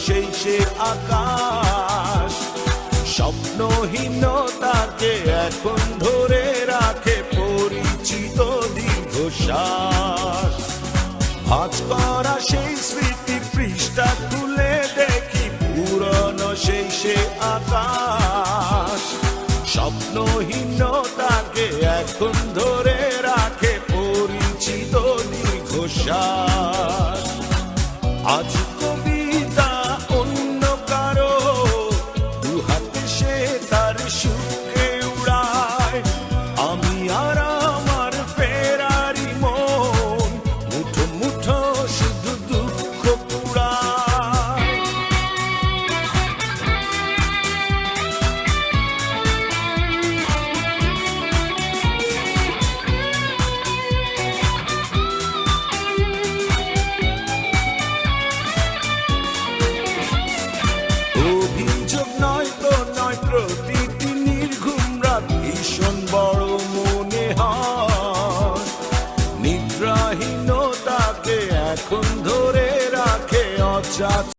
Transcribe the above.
সেই সে আকাশ, স্বপ্নহীনতাকে এখন ধরে রাখে পরিচিত দীর্ঘশ্বাস। ভাঁজ করা সেই স্মৃতির পৃষ্ঠা খুলে দেখি পুরনো সেই সে আকাশ, স্বপ্ন